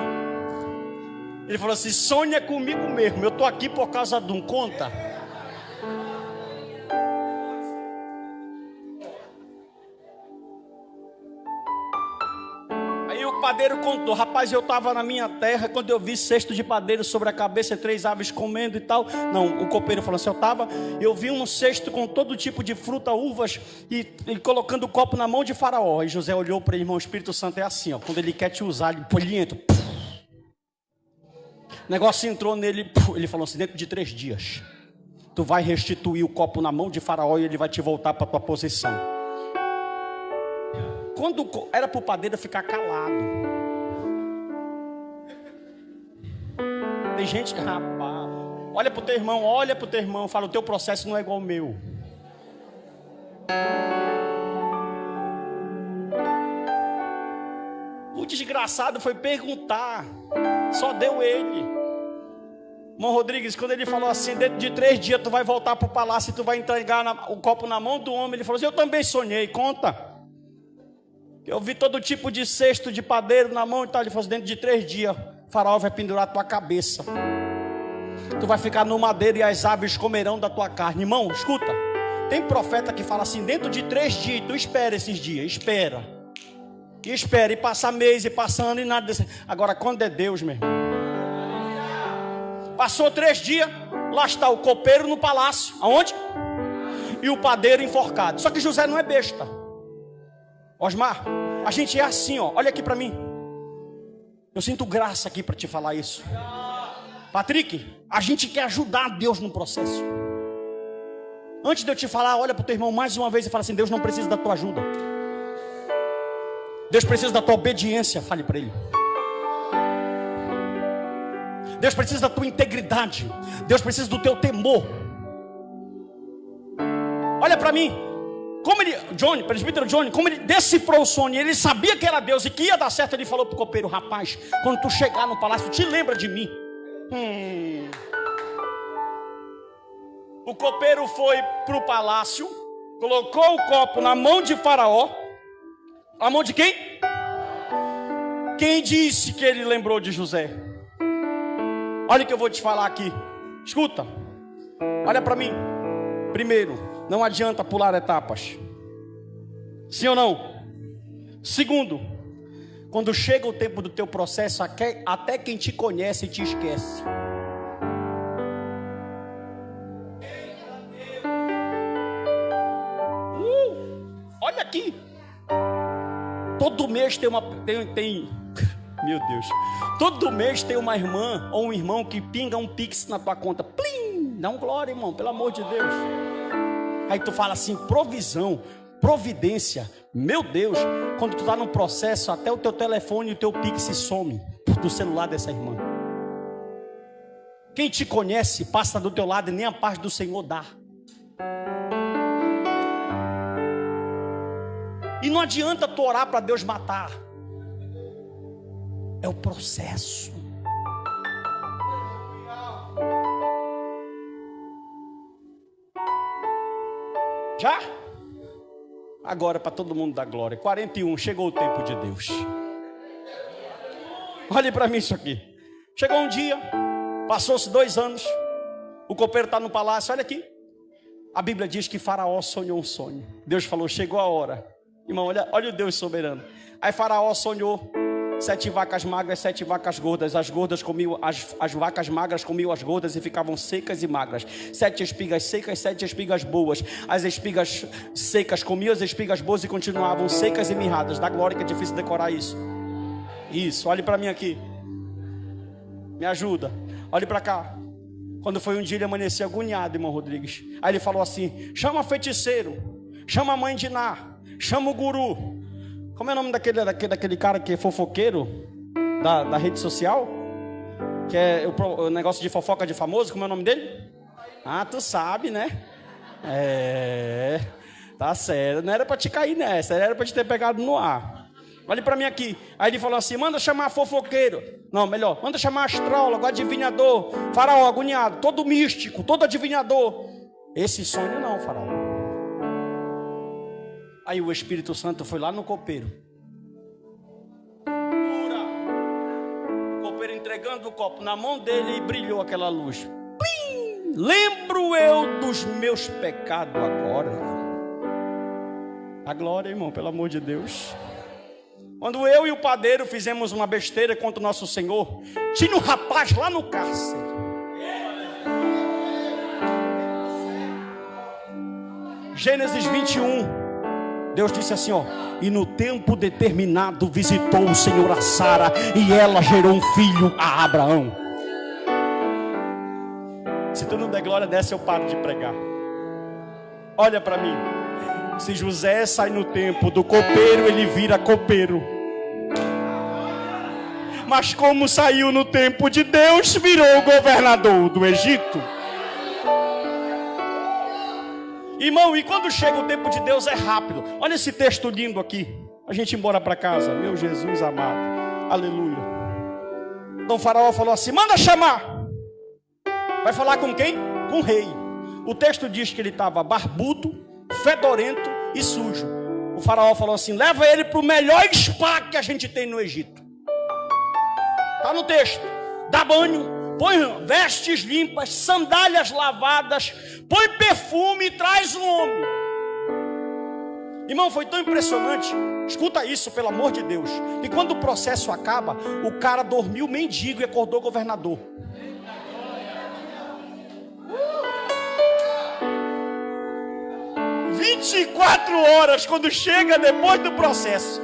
Ele falou assim, sonha comigo mesmo. Eu estou aqui por causa de um conta. Aí o padeiro contou, rapaz, eu estava na minha terra, quando eu vi cesto de padeiro sobre a cabeça e 3 aves comendo e tal. Não, o copeiro falou assim, eu vi um cesto com todo tipo de fruta, uvas e colocando o copo na mão de Faraó. E José olhou para ele, irmão, o Espírito Santo é assim, ó, quando ele quer te usar, ele entra. O negócio entrou nele, ele falou assim, dentro de 3 dias, tu vai restituir o copo na mão de Faraó e ele vai te voltar para a tua posição. Quando era para o padeiro ficar calado. Tem gente que, rapaz, olha para o teu irmão, fala, o teu processo não é igual ao meu. desgraçado foi perguntar. Só deu ele. Irmão Rodrigues, quando ele falou assim, dentro de 3 dias tu vai voltar para o palácio e tu vai entregar o copo na mão do homem. Ele falou assim, eu também sonhei, conta. Eu vi todo tipo de cesto de padeiro na mão e tal. Ele falou assim, dentro de 3 dias, o faraó vai pendurar a tua cabeça. Tu vai ficar no madeiro e as aves comerão da tua carne. Irmão, escuta. Tem profeta que fala assim, dentro de 3 dias, tu espera esses dias, espera. E espera, e passa mês, e passa ano, e nada desse. Agora, quando é Deus, meu irmão. Passou 3 dias, lá está o copeiro no palácio. Aonde? E o padeiro enforcado. Só que José não é besta. Osmar, a gente é assim, ó. Olha aqui para mim. Eu sinto graça aqui para te falar isso. Patrick, a gente quer ajudar Deus no processo. Antes de eu te falar, olha para o teu irmão mais uma vez e fala assim, Deus não precisa da tua ajuda. Deus precisa da tua obediência. Fale para ele. Deus precisa da tua integridade. Deus precisa do teu temor. Olha para mim. Como ele, presbítero Johnny, como ele decifrou o sonho, ele sabia que era Deus e que ia dar certo. Ele falou para o copeiro, rapaz, quando tu chegar no palácio, te lembra de mim. O copeiro foi para o palácio, colocou o copo na mão de Faraó. A mão de quem? Quem disse que ele lembrou de José? Olha o que eu vou te falar aqui. Escuta. Olha para mim. Primeiro, não adianta pular etapas. Sim ou não? Segundo, quando chega o tempo do teu processo, até quem te conhece te esquece. Olha aqui. Todo mês tem meu Deus. Todo mês tem uma irmã ou um irmão que pinga um pix na tua conta. Plim! Dá um glória, irmão, pelo amor de Deus. Aí tu fala assim, provisão, providência. Meu Deus, quando tu está no processo, até o teu telefone e o teu pix se some do celular dessa irmã. Quem te conhece passa do teu lado e nem a paz do Senhor dá. E não adianta tu orar para Deus matar. É o processo. Já? Agora para todo mundo dar glória. 41, chegou o tempo de Deus. Olhe para mim isso aqui. Chegou um dia, passou-se 2 anos. O copeiro está no palácio, olha aqui. A Bíblia diz que Faraó sonhou um sonho. Deus falou, chegou a hora. Irmão, olha o Deus soberano. Aí Faraó sonhou 7 vacas magras, 7 vacas gordas. As gordas comiam, as vacas magras comiam as gordas e ficavam secas e magras. 7 espigas secas, 7 espigas boas. As espigas secas comiam as espigas boas e continuavam secas e mirradas. Dá glória que é difícil decorar isso. Isso, olhe para mim aqui. Me ajuda. Olhe para cá. Quando foi um dia ele amanheceu agoniado, irmão Rodrigues. Aí ele falou assim, chama feiticeiro, chama a mãe de Ná, chama o guru. Como é o nome daquele cara que é fofoqueiro da rede social? Que é o negócio de fofoca de famoso, como é o nome dele? Ah, tu sabe, né? É, tá certo. Não era para te cair nessa, era para te ter pegado no ar. Olha para mim aqui. Aí ele falou assim, manda chamar fofoqueiro. Não, melhor, manda chamar astrólogo, adivinhador. Faraó agoniado, todo místico, todo adivinhador. Esse sonho não, Faraó. Aí o Espírito Santo foi lá no copeiro. O copeiro entregando o copo na mão dele e brilhou aquela luz. Plim! Lembro eu dos meus pecados agora. A glória, irmão, pelo amor de Deus. Quando eu e o padeiro fizemos uma besteira contra o nosso Senhor, tinha um rapaz lá no cárcere. Gênesis 21. Deus disse assim, ó, e no tempo determinado visitou o Senhor a Sara e ela gerou um filho a Abraão. Se tu não der glória dessa, eu paro de pregar. Olha para mim. Se José sai no tempo do copeiro, ele vira copeiro. Mas como saiu no tempo de Deus, virou governador do Egito. Irmão, e quando chega o tempo de Deus é rápido. Olha esse texto lindo aqui. A gente ir embora para casa. Meu Jesus amado. Aleluia. Então o faraó falou assim: manda chamar. Vai falar com quem? Com o rei. O texto diz que ele estava barbudo, fedorento e sujo. O faraó falou assim: leva ele para o melhor spa que a gente tem no Egito. Está no texto. Dá banho, põe vestes limpas, sandálias lavadas, põe perfume e traz um homem. Irmão, foi tão impressionante. Escuta isso, pelo amor de Deus. E quando o processo acaba, o cara dormiu mendigo e acordou governador. Uh! 24 horas, quando chega depois do processo,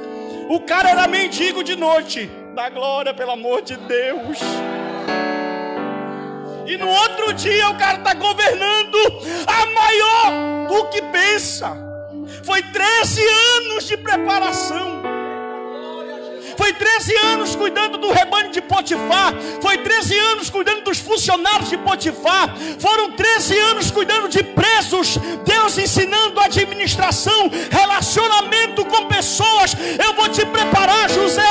o cara era mendigo de noite. Dá glória, pelo amor de Deus. E no outro dia o cara está governando a maior do que pensa. Foi 13 anos de preparação. Foi 13 anos cuidando do rebanho de Potifar. Foi 13 anos cuidando dos funcionários de Potifar. Foram 13 anos cuidando de presos. Deus ensinando administração, relacionamento com pessoas. Eu vou te preparar, José.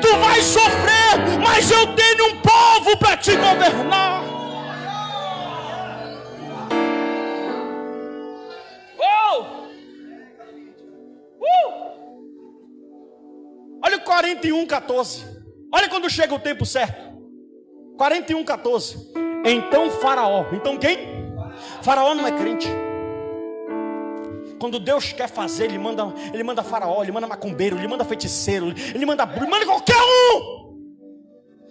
Tu vais sofrer, mas eu tenho um povo para te governar. Olha o 41:14. Olha quando chega o tempo certo. 41:14. Então Faraó. Então quem? Faraó não é crente. Quando Deus quer fazer, ele manda Faraó, ele manda macumbeiro, ele manda feiticeiro, ele manda bruxo, ele manda qualquer um.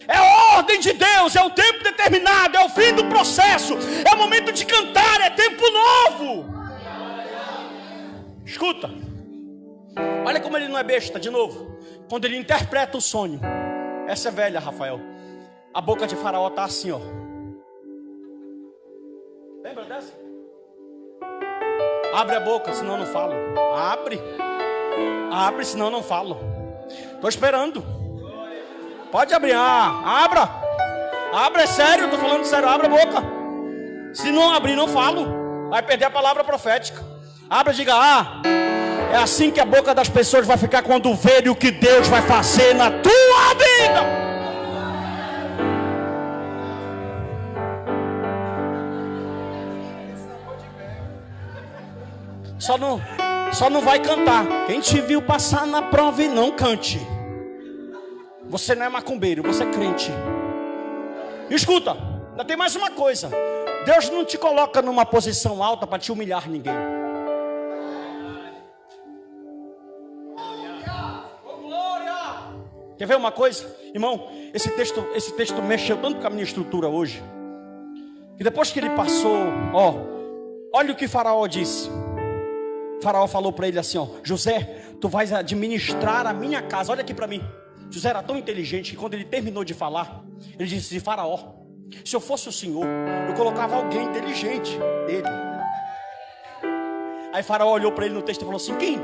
É a ordem de Deus, é o tempo determinado, é o fim do processo, é o momento de cantar, é tempo novo. Escuta. Olha como ele não é besta, de novo. Quando ele interpreta o sonho. Essa é velha, Rafael. A boca de Faraó está assim, ó. Lembra dessa? Abre a boca, senão eu não falo. Abre, senão eu não falo. Estou esperando. Pode abrir. Abra. Abra, é sério, estou falando sério. Abre a boca. Se não abrir, não falo. Vai perder a palavra profética. Abra e diga: é assim que a boca das pessoas vai ficar quando verem o que Deus vai fazer na tua vida. Só não vai cantar. Quem te viu passar na prova e não cante. Você não é macumbeiro, você é crente. Escuta, ainda tem mais uma coisa. Deus não te coloca numa posição alta para te humilhar ninguém. Quer ver uma coisa? Irmão, esse texto mexeu tanto com a minha estrutura hoje, que depois que ele passou, olha o que Faraó disse. Faraó falou para ele assim, José, tu vais administrar a minha casa. Olha aqui para mim. José era tão inteligente que quando ele terminou de falar, ele disse: Faraó, se eu fosse o senhor, eu colocava alguém inteligente nele. Aí Faraó olhou para ele no texto e falou assim: quem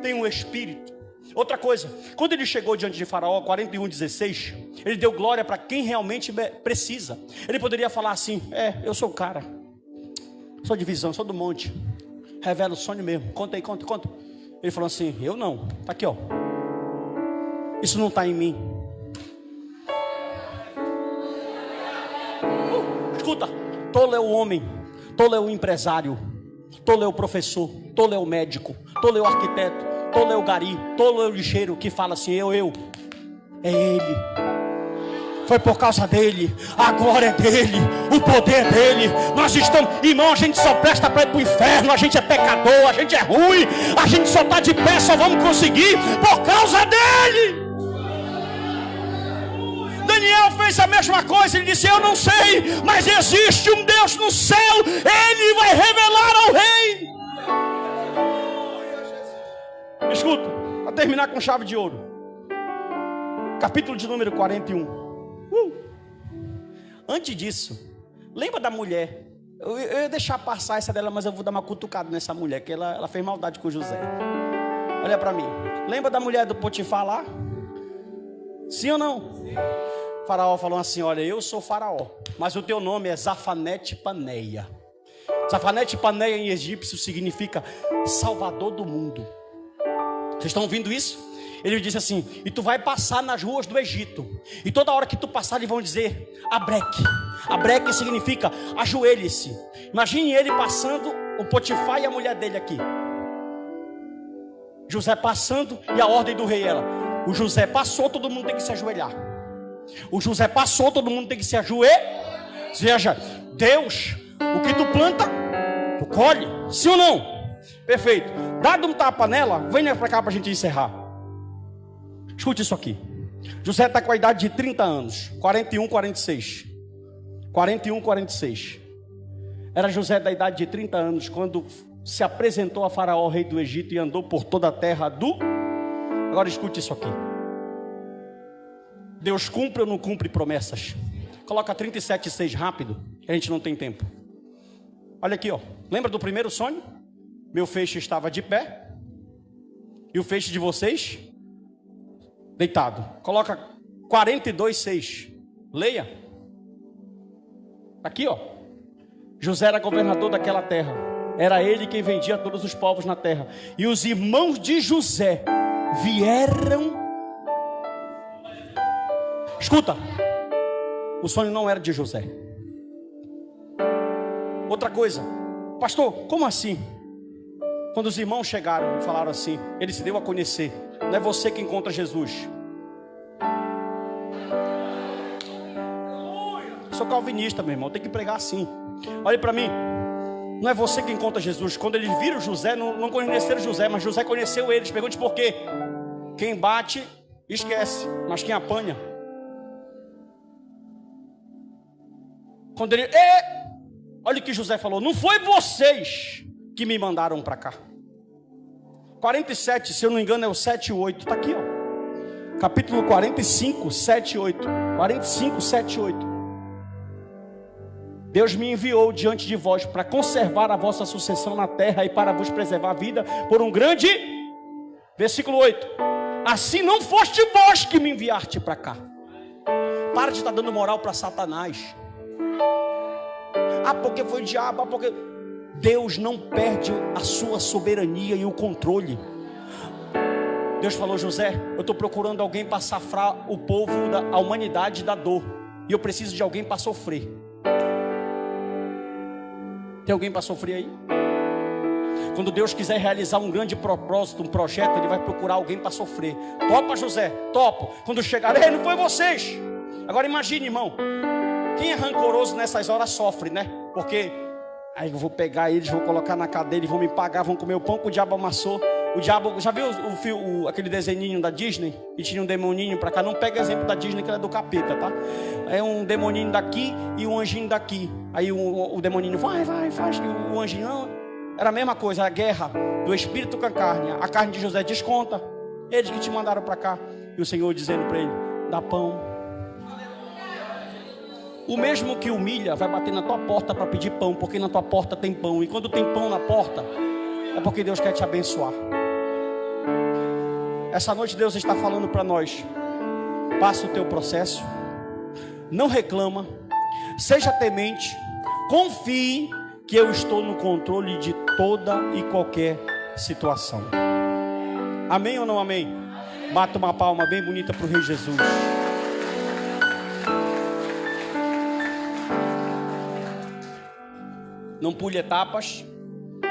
tem um espírito? Outra coisa, quando ele chegou diante de Faraó, 41:16, ele deu glória para quem realmente precisa. Ele poderia falar assim: eu sou o cara, sou de visão, sou do monte, revela o sonho mesmo, conta aí, conta. Ele falou assim: eu não, tá aqui, isso não está em mim. Escuta, tolo é o homem, tolo é o empresário, tolo é o professor, tolo é o médico, tolo é o arquiteto, tolo é o gari, tolo é o lixeiro que fala assim: é ele. Foi por causa dele, a glória é dele, o poder é dele. Nós estamos, irmão, a gente só presta para ir para o inferno, a gente é pecador, a gente é ruim, a gente só está de pé, só vamos conseguir por causa dele. Daniel fez a mesma coisa, ele disse: eu não sei, mas existe um Deus no céu, ele vai revelar ao rei. Escuta, para terminar com chave de ouro, capítulo de número 41. Antes disso, lembra da mulher? Eu ia deixar passar essa dela, mas eu vou dar uma cutucada nessa mulher, que ela fez maldade com José. Olha para mim. Lembra da mulher do Potifar lá? Sim ou não? Sim. Faraó falou assim: olha, eu sou Faraó, mas o teu nome é Zafanete Paneia. Zafanete Paneia em egípcio significa Salvador do mundo. Vocês estão ouvindo isso? Ele disse assim: e tu vai passar nas ruas do Egito, e toda hora que tu passar eles vão dizer abreque. Abreque significa ajoelhe-se. Imagine ele passando, o Potifar e a mulher dele aqui, José passando, e a ordem do rei era: o José passou, todo mundo tem que se ajoelhar. O José passou, todo mundo tem que se ajoelhar. Veja, Deus, o que tu planta, tu colhe, sim ou não? Perfeito. Dado um tapa nela, venha para cá para a gente encerrar. Escute isso aqui. José está com a idade de 30 anos, 41, 46. 41, 46. Era José da idade de 30 anos quando se apresentou a Faraó, rei do Egito, e andou por toda a terra do... Agora escute isso aqui. Deus cumpre ou não cumpre promessas? Coloca 37,6 rápido, que a gente não tem tempo. Olha aqui, ó. Lembra do primeiro sonho? Meu feixe estava de pé, e o feixe de vocês deitado. Coloca 42,6. Leia. Aqui, ó. José era governador daquela terra. Era ele quem vendia todos os povos na terra. E os irmãos de José vieram. Escuta. O sonho não era de José. Outra coisa. Pastor, como assim? Quando os irmãos chegaram e falaram assim, ele se deu a conhecer. Não é você que encontra Jesus. Eu sou calvinista, meu irmão. Tem que pregar assim. Olhe para mim. Não é você que encontra Jesus. Quando eles viram José, não conheceram José, mas José conheceu eles. Pergunte por quê. Quem bate, esquece. Mas quem apanha. Quando ele... Olha o que José falou. Não foi vocês que me mandaram para cá. 47, se eu não me engano, é o 7 e 8. Está aqui, ó. Capítulo 45, 7 e 8. 45, 7 e 8. Deus me enviou diante de vós para conservar a vossa sucessão na terra e para vos preservar a vida por um grande... Versículo 8. Assim não foste vós que me enviaste para cá. Para de estar dando moral para Satanás. Ah, porque foi o diabo, ah, porque... Deus não perde a sua soberania e o controle. Deus falou: José, eu estou procurando alguém para safrar o povo, a humanidade da dor. E eu preciso de alguém para sofrer. Tem alguém para sofrer aí? Quando Deus quiser realizar um grande propósito, um projeto, Ele vai procurar alguém para sofrer. Topa, José? Topo. Quando chegar, não foi vocês. Agora imagine, irmão. Quem é rancoroso nessas horas sofre, né? Porque aí eu vou pegar eles, vou colocar na cadeia, eles vão me pagar, vão comer o pão que o diabo amassou. O diabo, já viu aquele desenhinho da Disney? E tinha um demoninho para cá. Não pega exemplo da Disney, que ela é do capeta, tá? É um demoninho daqui e um anjinho daqui. Aí o demoninho vai, faz. E o anjinho, não. Era a mesma coisa, a guerra do espírito com a carne. A carne de José desconta. Eles que te mandaram para cá. E o Senhor dizendo para ele: dá pão. O mesmo que humilha vai bater na tua porta para pedir pão, porque na tua porta tem pão. E quando tem pão na porta, é porque Deus quer te abençoar. Essa noite Deus está falando para nós: passa o teu processo, não reclama, seja temente, confie que eu estou no controle de toda e qualquer situação. Amém ou não amém? Bata uma palma bem bonita para o Rei Jesus. Não pule etapas,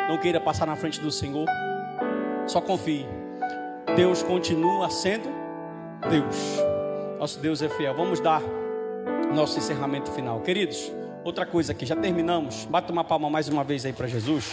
não queira passar na frente do Senhor, só confie. Deus continua sendo Deus. Nosso Deus é fiel. Vamos dar nosso encerramento final. Queridos, outra coisa aqui, já terminamos. Bata uma palma mais uma vez aí para Jesus.